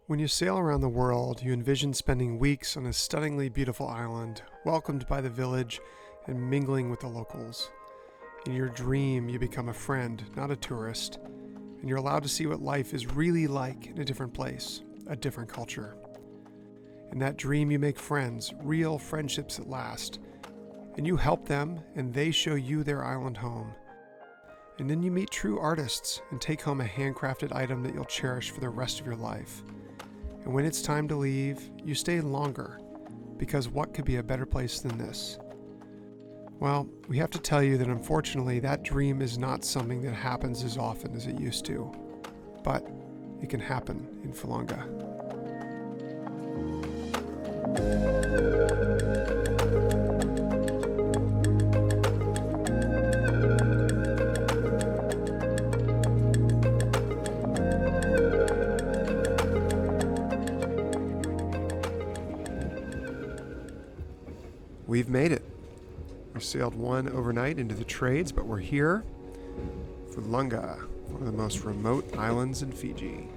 When you sail around the world, you envision spending weeks on a stunningly beautiful island, welcomed by the village and mingling with the locals. In your dream, you become a friend, not a tourist, and you're allowed to see what life is really like in a different place, a different culture. In that dream, you make friends, real friendships that last, and you help them, and they show you their island home. And then you meet true artists and take home a handcrafted item that you'll cherish for the rest of your life. And when it's time to leave, you stay longer, because what could be a better place than this? Well, we have to tell you that unfortunately that dream is not something that happens as often as it used to, but it can happen in Fulanga. We've made it. We sailed one overnight into the trades, but we're here. Fulanga, one of the most remote islands in Fiji.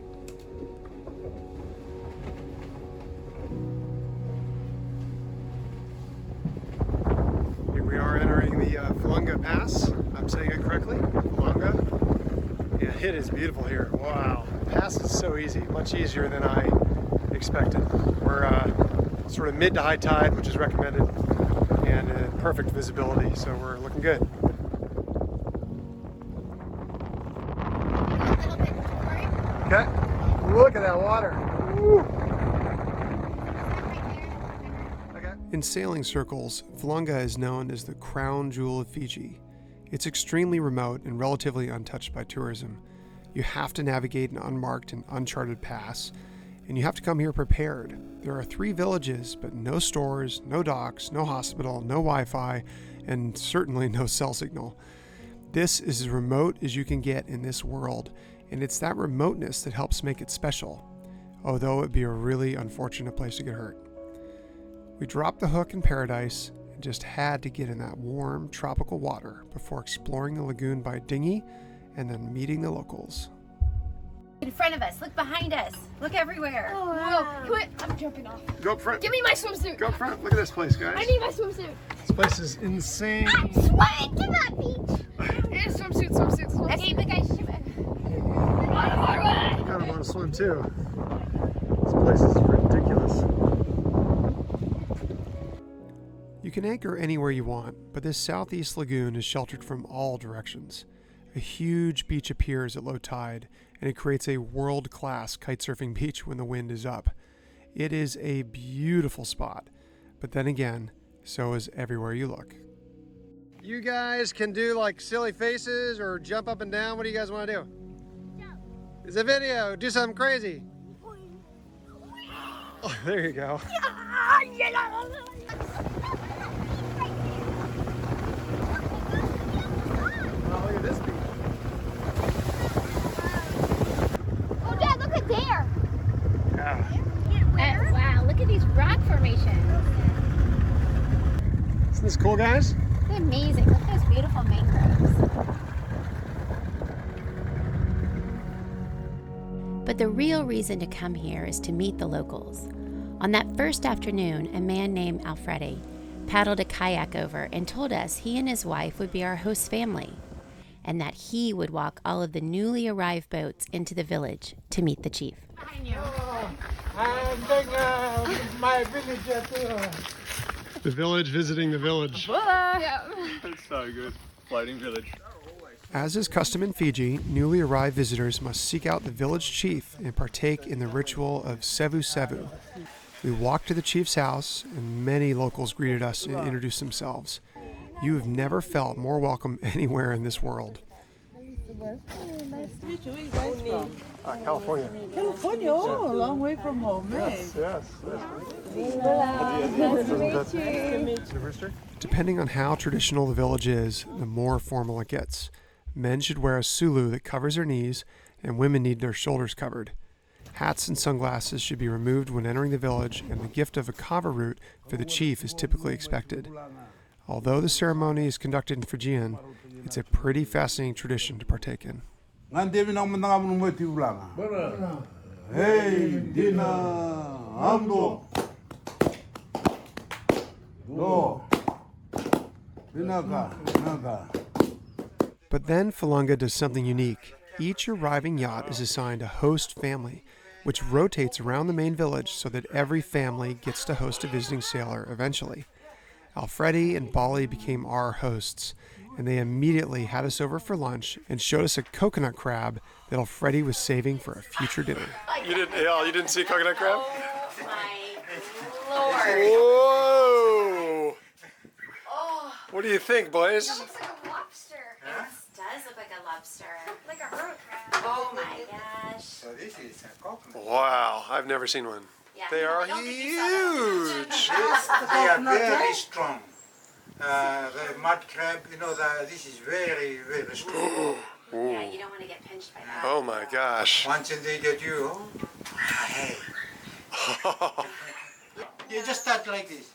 Here we are entering the Fulanga Pass. I'm saying it correctly, Fulanga. Yeah, it is beautiful here. Wow, the pass is so easy, much easier than I expected. We're sort of mid to high tide, which is recommended, and perfect visibility, so we're looking good. Okay, look at that water. Woo. Okay. In sailing circles, Fulanga is known as the crown jewel of Fiji. It's extremely remote and relatively untouched by tourism. You have to navigate an unmarked and uncharted pass, and you have to come here prepared. There are 3 villages, but no stores, no docks, no hospital, no Wi-Fi, and certainly no cell signal. This is as remote as you can get in this world, and it's that remoteness that helps make it special, although it'd be a really unfortunate place to get hurt. We dropped the hook in paradise and just had to get in that warm, tropical water before exploring the lagoon by dinghy and then meeting the locals. In front of us, look behind us, look everywhere. Oh, wow. Whoa, I'm jumping off. Go up front. Give me my swimsuit. Go up front. Look at this place, guys. I need my swimsuit. This place is insane. I'm sweating to that beach. Yeah, swimsuit. Okay, but guys, I kind of want to swim too. This place is ridiculous. You can anchor anywhere you want, but this southeast lagoon is sheltered from all directions. A huge beach appears at low tide, and it creates a world-class kitesurfing beach when the wind is up. It is a beautiful spot, but then again, so is everywhere you look. You guys can do like silly faces or jump up and down. What do you guys want to do? Jump. It's a video. Do something crazy. Oh, there you go. Oh, look at this beach. Oh, Dad, look at there. Yeah. wow, look at these rock formations. Isn't this cool, guys? It's amazing. Look at those beautiful mangroves. But the real reason to come here is to meet the locals. On that first afternoon, a man named Alfredi paddled a kayak over and told us he and his wife would be our host family, and that he would walk all of the newly arrived boats into the village to meet the chief. I'm going my village tour. The village visiting the village. That's so good. Floating village. As is custom in Fiji, newly arrived visitors must seek out the village chief and partake in the ritual of sevu sevu. We walked to the chief's house, and many locals greeted us and introduced themselves. You have never felt more welcome anywhere in this world. Nice to meet you. Where you guys from? California. California? Oh, a long way from home, eh? Yes. Nice to meet you. Depending on how traditional the village is, the more formal it gets. Men should wear a sulu that covers their knees, and women need their shoulders covered. Hats and sunglasses should be removed when entering the village, and the gift of a kava root for the chief is typically expected. Although the ceremony is conducted in Fijian, it's a pretty fascinating tradition to partake in. Hey, Dina, Amdo. No. Dinaga. But then Fulanga does something unique. Each arriving yacht is assigned a host family, which rotates around the main village so that every family gets to host a visiting sailor eventually. Alfredi and Bali became our hosts, and they immediately had us over for lunch and showed us a coconut crab that Alfredi was saving for a future dinner. You didn't see a coconut crab? Oh my lord. Whoa! Oh, What do you think, boys? That looks like a lobster. it does look like a lobster. Like a hermit crab. Oh my gosh. So this is a coconut. Wow, I've never seen one. Yeah, They are I don't think you saw that. huge. They are very strong. The mud crab, you know, this is very, very strong. Yeah, you don't want to get pinched by that. Oh my gosh. Once they get you, hey. You just start like this.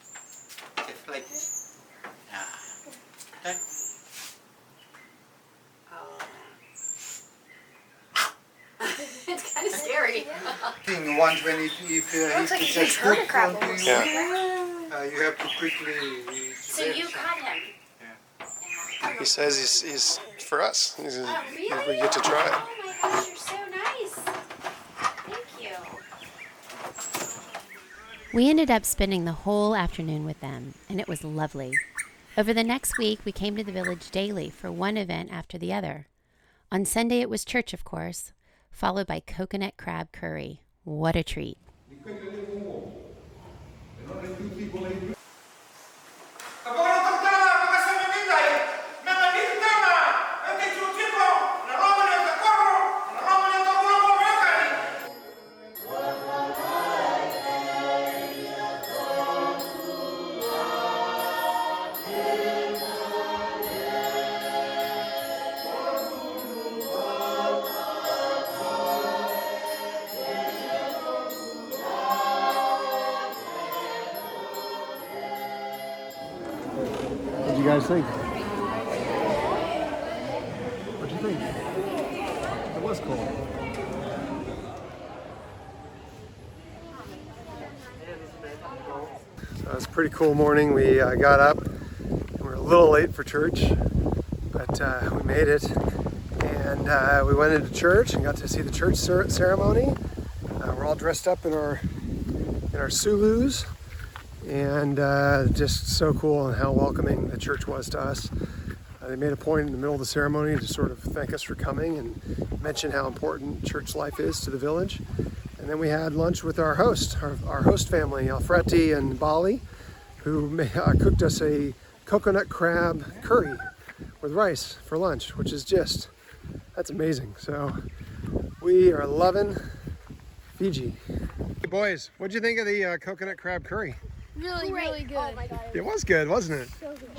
Just like this. Okay. It's kind of scary. Thing once when if looks like a just huge hermit crab onto almost. you, Yeah. you have to quickly. So you caught him. Yeah. He says he's for us. Oh, really? We get to try it. Oh my gosh, you're so nice. Thank you. We ended up spending the whole afternoon with them, and it was lovely. Over the next week, we came to the village daily for one event after the other. On Sunday, it was church, of course, followed by coconut crab curry. What a treat. What do you guys think? What'd you think? It was cool. So it was a pretty cool morning. We got up and we were a little late for church, but we made it. And we went into church and got to see the church ceremony. We're all dressed up in our Sulus. And just so cool and how welcoming the church was to us. They made a point in the middle of the ceremony to sort of thank us for coming and mention how important church life is to the village. And then we had lunch with our host, our host family, Alfredi and Bali, who cooked us a coconut crab curry with rice for lunch, which is that's amazing. So we are loving Fiji. Hey boys, what'd you think of the coconut crab curry? Really, really good. Oh my god. It was good, wasn't it? So good.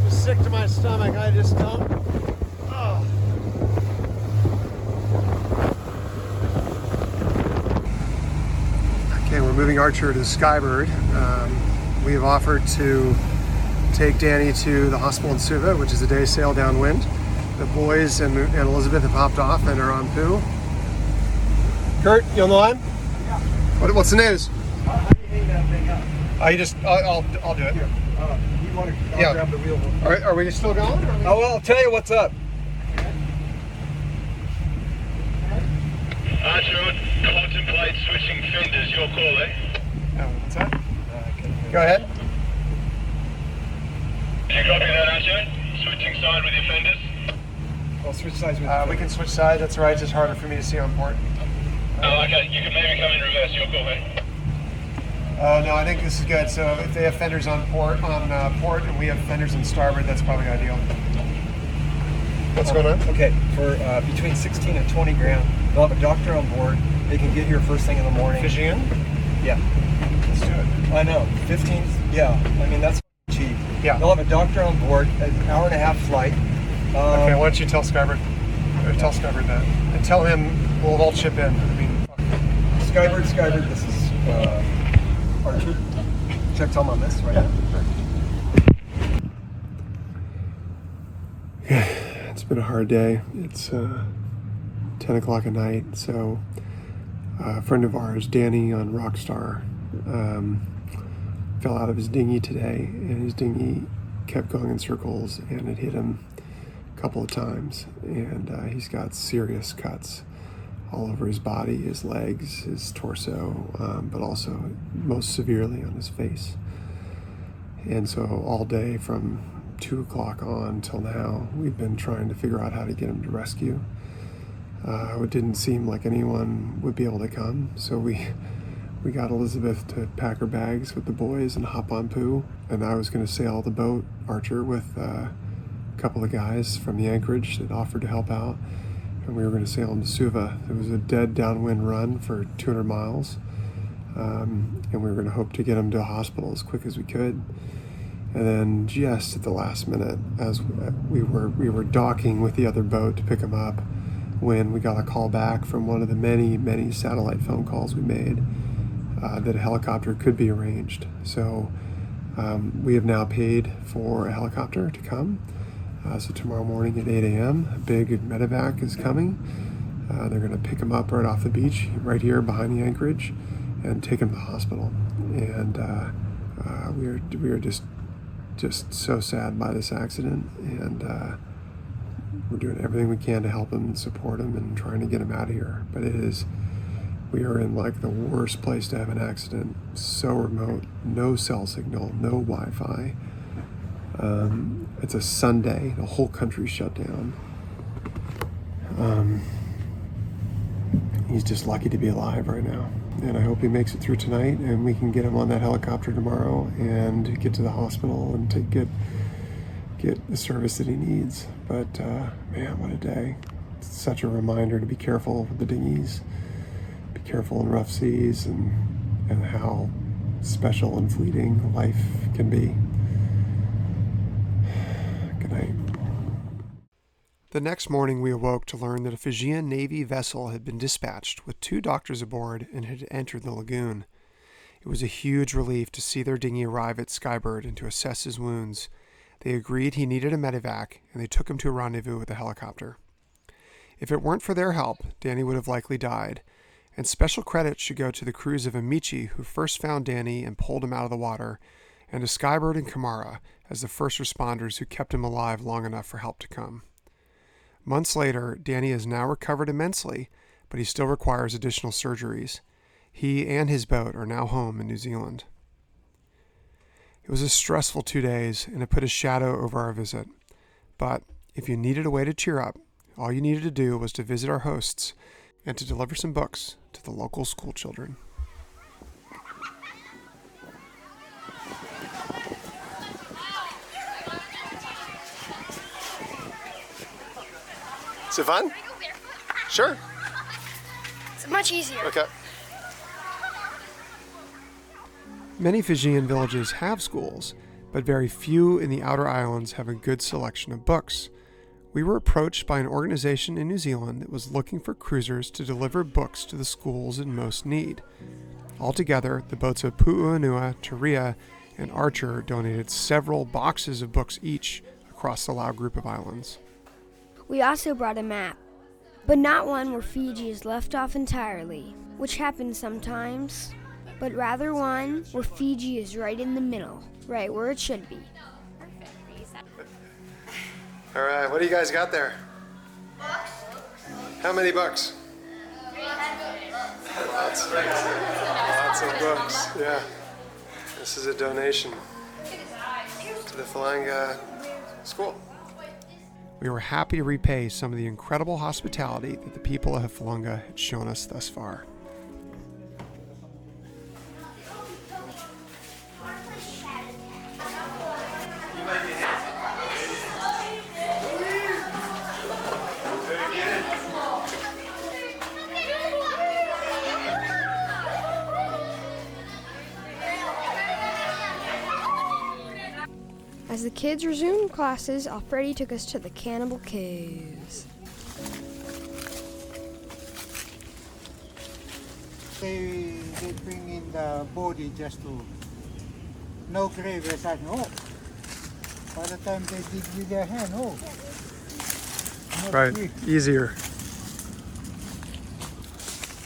Sick to my stomach, I just don't. Oh. Okay, we're moving Archer to Skybird. We have offered to take Danny to the hospital in Suva, which is a day sail downwind. The boys and Elizabeth have hopped off and are on Poo. Kurt, you on the line? Yeah. What's the news? How do you hang that thing up? I'll do it. Here, you want to Yeah. grab the wheel. Are we still going? Oh, well, I'll tell you what's up. Archer, contemplate switching fenders. Your call, eh? What's that? Go ahead. Did you copy that, Archer? Switching side with your fenders? I'll switch sides with We can switch sides. That's right. It's just harder for me to see on port. Oh, okay. You can maybe come in reverse. Your call, eh? Oh no, I think this is good. So if they have fenders on port and we have fenders on starboard, that's probably ideal. What's going on? Okay, for between 16 and 20 grand, they'll have a doctor on board. They can get here first thing in the morning. Fijian? Yeah. Let's do it. I know. 15. Yeah. I mean, that's cheap. Yeah. They'll have a doctor on board, an hour and a half flight. Okay, why don't you tell Skybird? Or tell Skybird that. And tell him we'll all chip in. I mean, Skybird, this is Archer. Check Tom on this right now. Yeah, it's been a hard day. It's 10 o'clock at night, so a friend of ours, Danny on Rockstar, fell out of his dinghy today, and his dinghy kept going in circles, and it hit him a couple of times, and he's got serious cuts all over his body, his legs, his torso, but also most severely on his face. And so all day from 2 o'clock on till now, we've been trying to figure out how to get him to rescue. It didn't seem like anyone would be able to come, so we got Elizabeth to pack her bags with the boys and hop on Pooh, and I was going to sail the boat, Archer, with a couple of guys from the anchorage that offered to help out, and we were going to sail into Suva. It was a dead downwind run for 200 miles, and we were going to hope to get him to a hospital as quick as we could. And then just at the last minute, as we were docking with the other boat to pick him up, when we got a call back from one of the many satellite phone calls we made that a helicopter could be arranged. So we have now paid for a helicopter to come. So tomorrow morning at 8 a.m., a big medevac is coming. They're going to pick him up right off the beach, right here behind the anchorage, and take him to the hospital. And we are just so sad by this accident, and we're doing everything we can to help him and support him and trying to get him out of here. But we are in like the worst place to have an accident. So remote, no cell signal, no Wi-Fi. It's a Sunday, the whole country's shut down. He's just lucky to be alive right now. And I hope he makes it through tonight and we can get him on that helicopter tomorrow and get to the hospital and to get the service that he needs. But man, what a day. It's such a reminder to be careful with the dinghies, be careful in rough seas, and how special and fleeting life can be. Good night. The next morning we awoke to learn that a Fijian Navy vessel had been dispatched with 2 doctors aboard and had entered the lagoon. It was a huge relief to see their dinghy arrive at Skybird and to assess his wounds. They agreed he needed a medevac, and they took him to a rendezvous with a helicopter. If it weren't for their help, Danny would have likely died, and special credit should go to the crews of Amici, who first found Danny and pulled him out of the water, and to Skybird and Kamara as the first responders who kept him alive long enough for help to come. Months later, Danny has now recovered immensely, but he still requires additional surgeries. He and his boat are now home in New Zealand. It was a stressful 2 days, and it put a shadow over our visit. But if you needed a way to cheer up, all you needed to do was to visit our hosts and to deliver some books to the local school children. Is it fun? Sure. It's much easier. Okay. Many Fijian villages have schools, but very few in the outer islands have a good selection of books. We were approached by an organization in New Zealand that was looking for cruisers to deliver books to the schools in most need. Altogether, the boats of Pu'uanua, Turia, and Archer donated several boxes of books each across the Lau group of islands. We also brought a map, but not one where Fiji is left off entirely, which happens sometimes, but rather one where Fiji is right in the middle, right where it should be. All right, what do you guys got there? Books. How many books? 300 Lots. Lots of books, yeah. This is a donation to the Fulanga school. We were happy to repay some of the incredible hospitality that the people of Fulanga had shown us thus far. As the kids resumed classes, Alfredi took us to the Canibal Caves. They bring in the body just to no grave as I know. By the time they dig with their hand, Right, easier.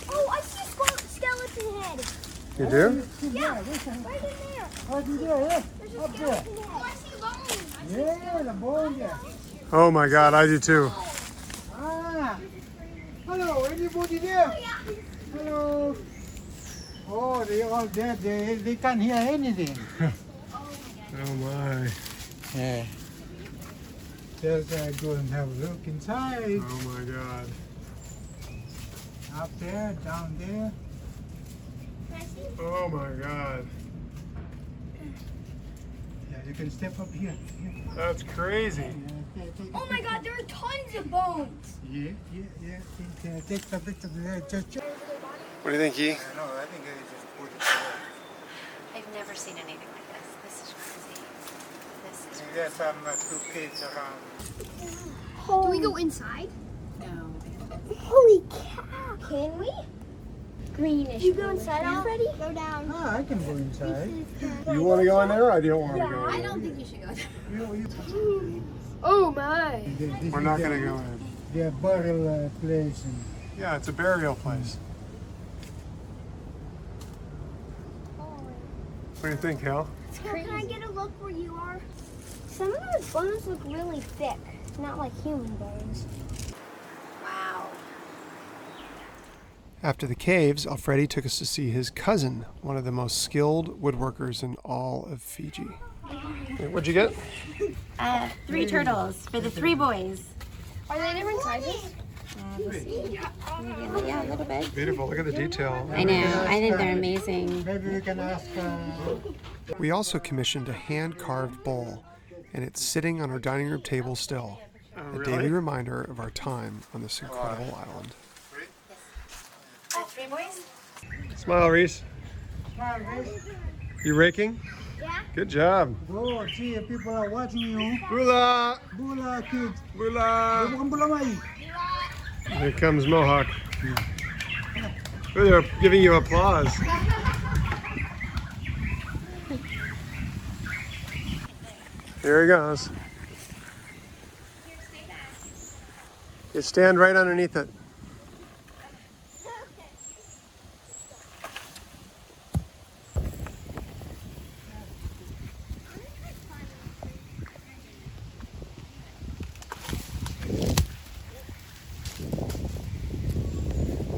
Oh, I see a skeleton head. You do? Yeah, right in there. Right in there, yeah. There's a Up there. skeleton head. Oh, I see bones. Yeah, the bone there. Oh my God, I do too. Ah, hello, anybody there? Hello. Oh, they all dead. They can't hear anything. Oh my. Yeah. Just go and have a look inside. Oh my God. Up there, down there. Oh my God. Yeah, you can step up here. That's crazy. Oh my God, there are tons of bones. Yeah. Take a bit of the just. What do you think, Yi? No, I think I just put it away. I've never seen anything like this. This is crazy. This is There's some two kids around. Do we go inside? no. Holy cow. Can we? Greenish. You go inside already? Go down. Ah, I can go inside. You want to go in there or I don't want to go in? I don't think you should go there. Oh my. We're not going to go in. Their burial place. And Yeah, it's a burial place. What do you think, Hal? Can I get a look where you are? Some of those bones look really thick, not like human bones. Wow. After the caves, Alfredi took us to see his cousin, one of the most skilled woodworkers in all of Fiji. What'd you get? 3 turtles for the 3 boys. Are they different sizes? Yeah, a little bit. Beautiful. Look at the detail. I know. I think they're amazing. maybe we can ask. We also commissioned a hand-carved bowl, and it's sitting on our dining room table still. A daily reminder of our time on this incredible island. 3 boys? Smile, Reese. You raking? Yeah. Good job. Go see if people are watching you. Bula! Bula kids. Bula! Bukan bula mai. Here comes Mohawk. They're giving you applause. Here he goes. You stand right underneath it.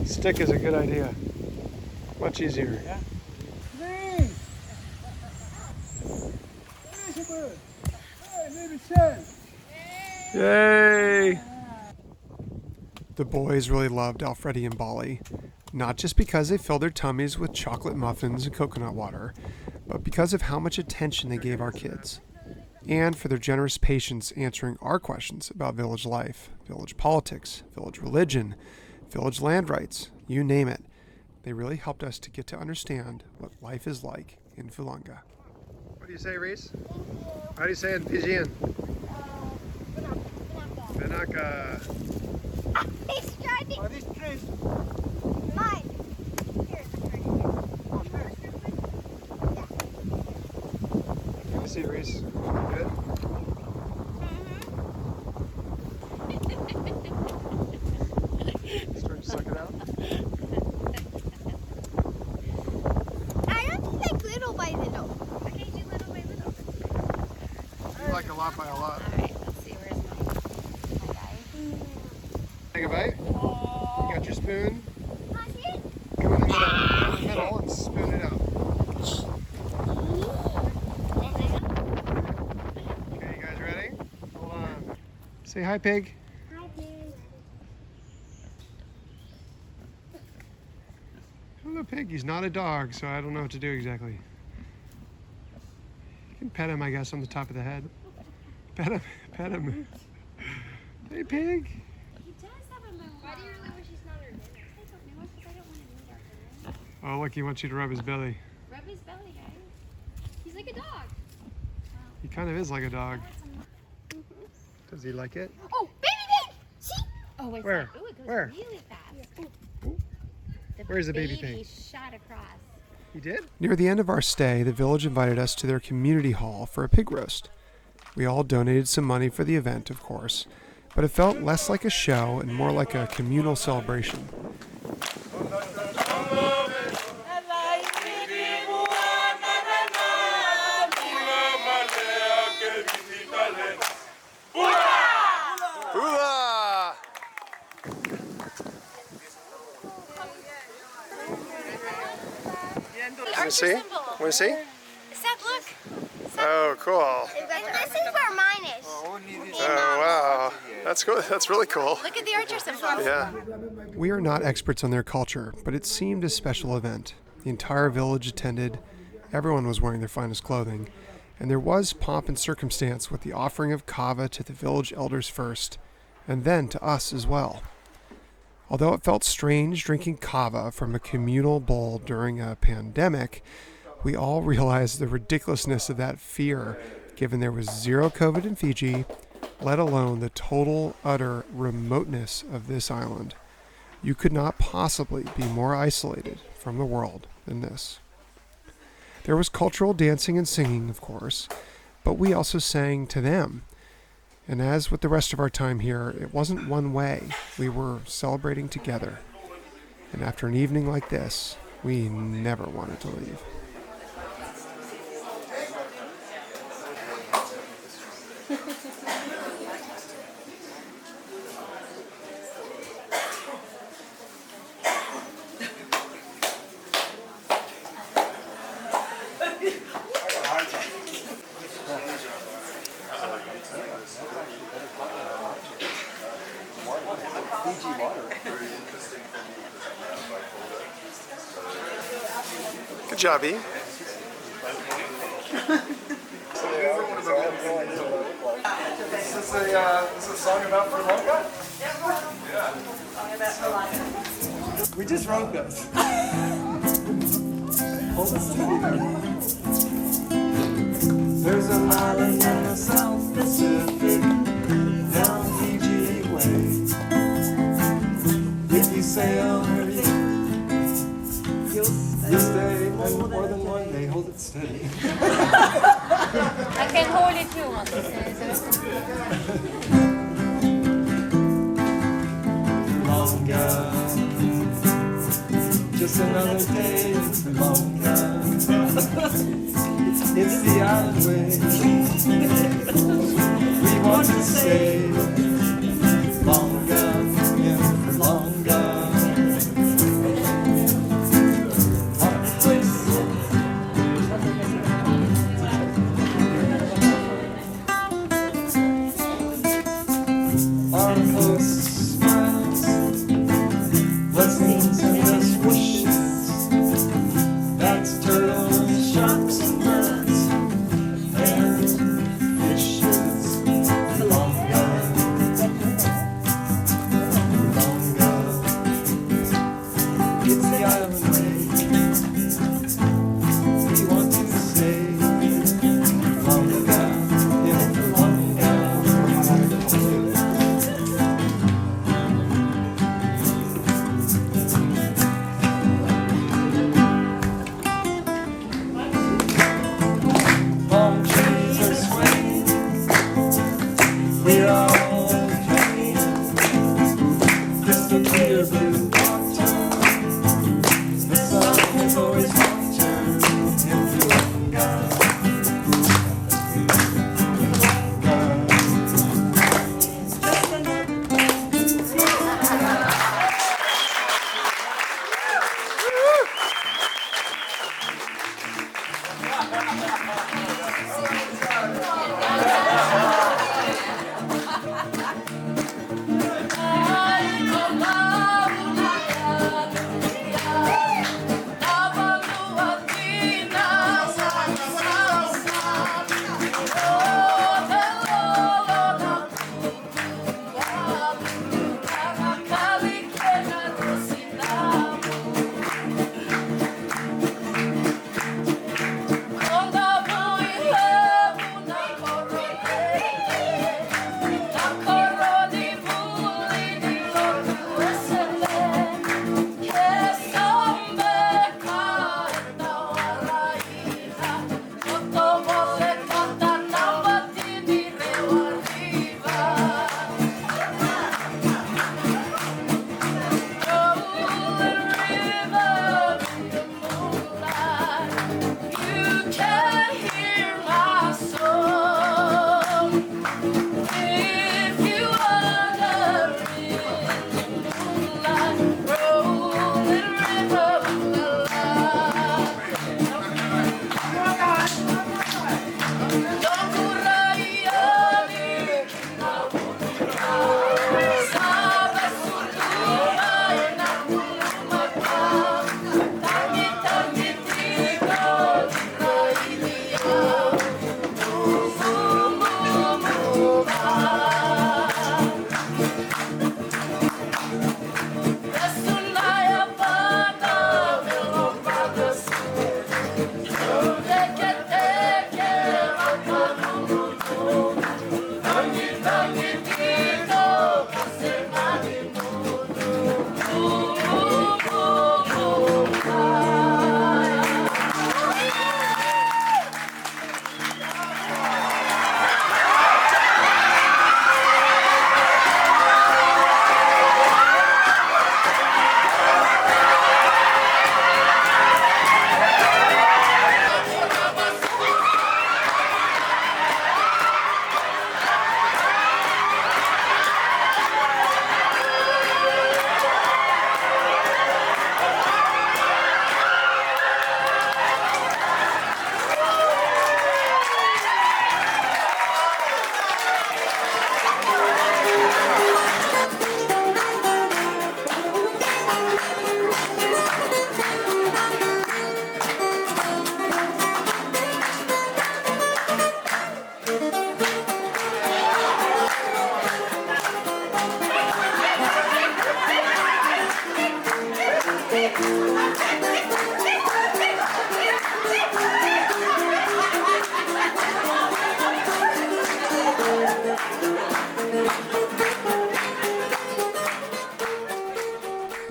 Stick is a good idea. Much easier. Hey. Maybe Sam. Yay! The boys really loved Alfredi and Bali, not just because they filled their tummies with chocolate muffins and coconut water, but because of how much attention they gave our kids, and for their generous patience answering our questions about village life, village politics, village religion, village land rights, you name it. They really helped us to get to understand what life is like in Fulanga. What do you say, Reese? How do you say it in Fijian? Benaka. He's driving Oh, this tree. mine. Let me see, Reese. Good? Start to suck it out. I don't think little by little. Okay, do little by little. You like a lot by a lot. Alright, let's see, where's my guy? Take a bite. You got your spoon. Not yet. Go in the middle and spoon it out. Okay, you guys ready? Hold on. Say hi, pig. Hi, pig. Hello, pig. He's not a dog, so I don't know what to do exactly. You can pet him, I guess, on the top of the head. Pet him. Pet him. Hey, pig. He does have a moon. Why do you really wish he's not our dinner? I don't know, because I don't want to eat our dinner. Oh, look, he wants you to rub his belly. Rub his belly, guys. He's like a dog. He kind of is like a dog. Does he like it? Oh, baby pig! See? Oh, wait. Where? Ooh, it goes Where? really fast. Where's the baby pig? Shot across. He did? Near the end of our stay, the village invited us to their community hall for a pig roast. We all donated some money for the event, of course, but it felt less like a show and more like a communal celebration. Want to see? Want to see? Seth, look. Oh, cool. This is where mine is. Oh, wow. That's cool. That's really cool. Look at the archer symbol. Yeah. We are not experts on their culture, but it seemed a special event. The entire village attended. Everyone was wearing their finest clothing. And there was pomp and circumstance with the offering of Kava to the village elders first, and then to us as well. Although it felt strange drinking Kava from a communal bowl during a pandemic, we all realized the ridiculousness of that fear, given there was zero COVID in Fiji, let alone the total, utter remoteness of this island. You could not possibly be more isolated from the world than this. There was cultural dancing and singing, of course, but we also sang to them. And as with the rest of our time here, it wasn't one way. We were celebrating together. And after an evening like this, we never wanted to leave. Good job, E. This is a song about Fulanga? Yeah. We just wrote this. There's an island in the South Pacific, down Fiji way. If you sail early, you'll stay more than one day. Hold it steady. I can hold it too. Fulanga, just another day in Fulanga. It's the island way. We want to stay Fulanga, in Fulanga. Our host smiles, blessings and best wishes. That's turtles, sharks, and birds, and fishes. Fulanga,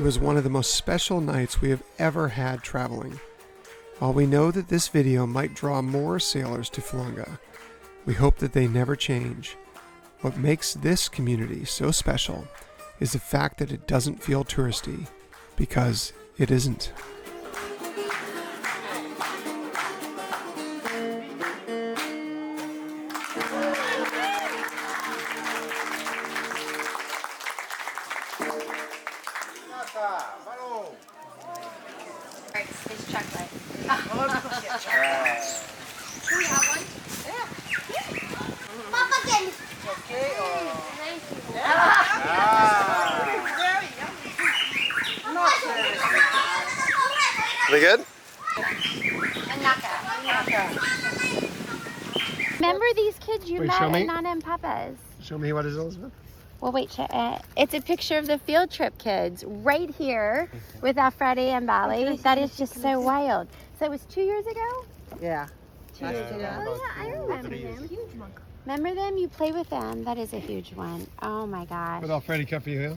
was one of the most special nights we have ever had traveling. While we know that this video might draw more sailors to Fulanga, we hope that they never change. What makes this community so special is the fact that it doesn't feel touristy, because it isn't. It's chocolate. Can we have one? Papa can. They good? Remember these kids you Wait, show met me. at Nana and Papa's? Show me what is Elizabeth? Well, wait, it's a picture of the field trip kids right here with Alfredi and Bali. That is just so wild. So it was 2 years ago? Yeah. 2 years ago. Oh, yeah, I remember them. Remember them? You play with them. That is a huge one. Oh my gosh. What Alfredi cut for you?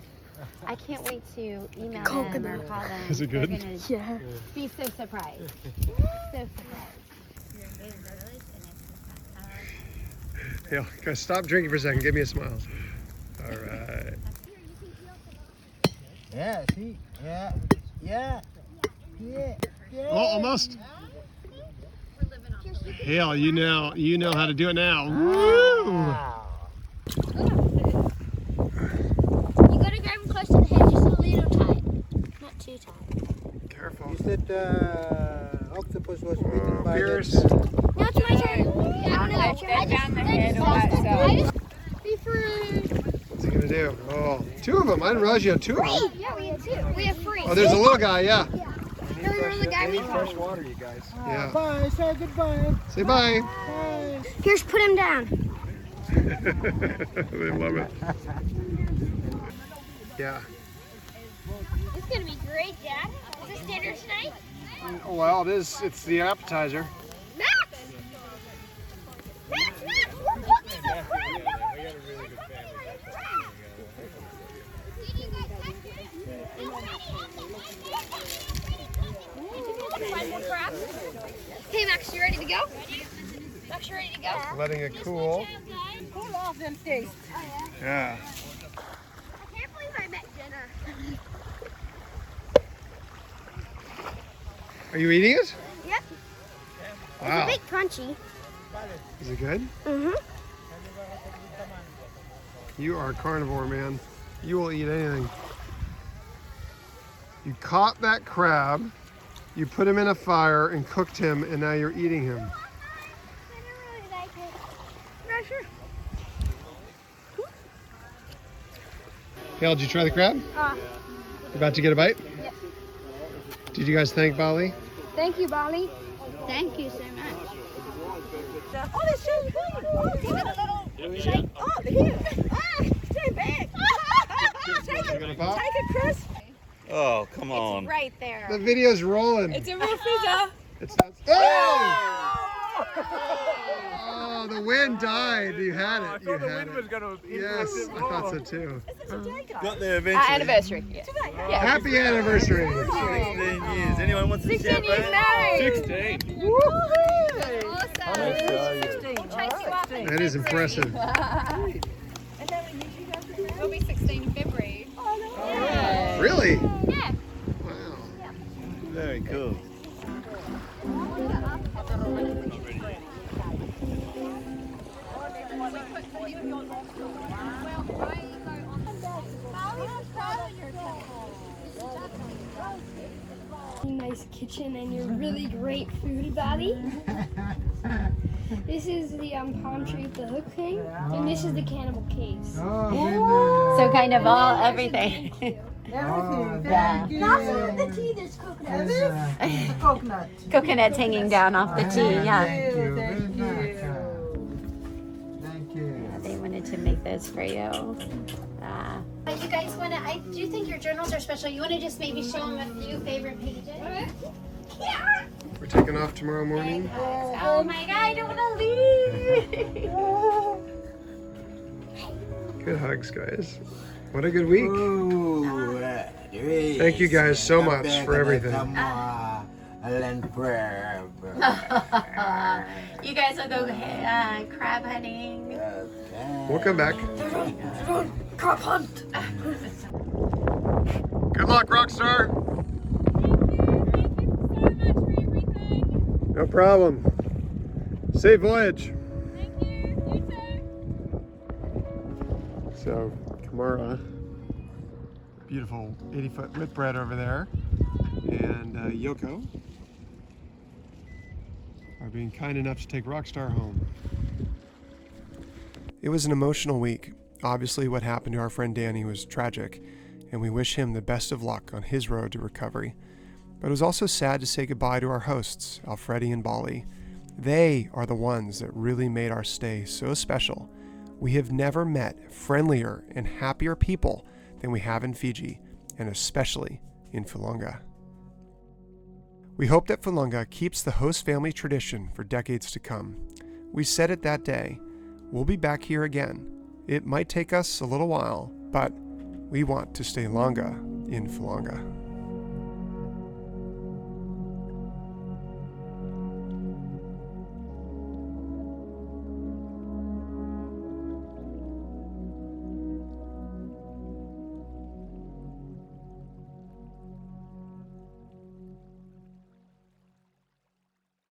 I can't wait to email them or call them. Is it good? They're gonna Yeah. be so surprised. So surprised. Yeah, guys, stop drinking for a second. Give me a smile. All right. Yeah, see? Yeah. Yeah. Yeah. Yeah. Oh, almost. Hale, you know how to do it now. Woo! You gotta grab him close to the head, just a little tight. Not too tight. Careful. You said octopus was bitten by Pierce. that, Now it's my turn. Yeah, I know. Be free. What's he gonna do? Oh, two of them. I didn't realize you had two of them. Yeah, we have two. We have free. Oh, there's a little guy. Yeah. Remember the guy we Fresh water, you guys. Yeah. Bye, say goodbye. Say bye. Bye. Pierce, put him down. They love it. Yeah. It's gonna be great, Dad. Is this dinner tonight? Well, it is. It's the appetizer. Max! Max, we're cooking the crab! Hey Max, you ready to go? Max, you ready to go? Letting it cool. Cool off them tastes. Yeah. I can't believe I met dinner. Are you eating it? Yep. Wow. It's a bit crunchy. Is it good? Mm-hmm. You are a carnivore, man. You will eat anything. You caught that crab, you put him in a fire and cooked him, and now you're eating him. I don't really like it. Not sure. Hale, did you try the crab? You about to get a bite? Yes. Did you guys thank Bali? Thank you, Bali. Thank you so much. Oh, that's so good. Oh, give it a little shake. Oh, here. Ah, stay back. Take it, Chris. Oh, come on. Right there. The video's rolling. It's a real pizza. It's not. Oh! Oh, the wind died. You had it. You had it. Yes, I thought so too. Got there eventually. Anniversary. Yeah. Happy anniversary. 16 years. Anyone wants to 16 years married. 16. Woohoo! That is impressive. We'll be 16 in February. Really? Yeah. Wow. Very cool. Nice kitchen and your really great food, Bali. This is the palm tree with the hook thing, and this is the Cannibal Caves. Oh, So kind of all everything. goodness. Yeah. The tea, there's coconut. Coconut. Coconuts hanging down off the tea. Yeah. Thank you very much. Thank you. They wanted to make those for you. But you guys want to, I do think your journals are special. You want to just maybe show them a few favorite pages? We're taking off tomorrow morning. Oh my God, I don't want to leave. Good hugs, guys. What a good week. Ooh, Thank you guys so much for everything. You guys will go crab hunting. We'll come back. Crab hunt. Good luck, Rockstar. No problem. Safe voyage. Thank you. You too. So, Kamara, beautiful 80-foot whitbread over there, and Yoko are being kind enough to take Rockstar home. It was an emotional week. Obviously, what happened to our friend Danny was tragic, and we wish him the best of luck on his road to recovery. But it was also sad to say goodbye to our hosts, Alfredi and Bali. They are the ones that really made our stay so special. We have never met friendlier and happier people than we have in Fiji, and especially in Fulanga. We hope that Fulanga keeps the host family tradition for decades to come. We said it that day. We'll be back here again. It might take us a little while, but we want to stay longer in Fulanga.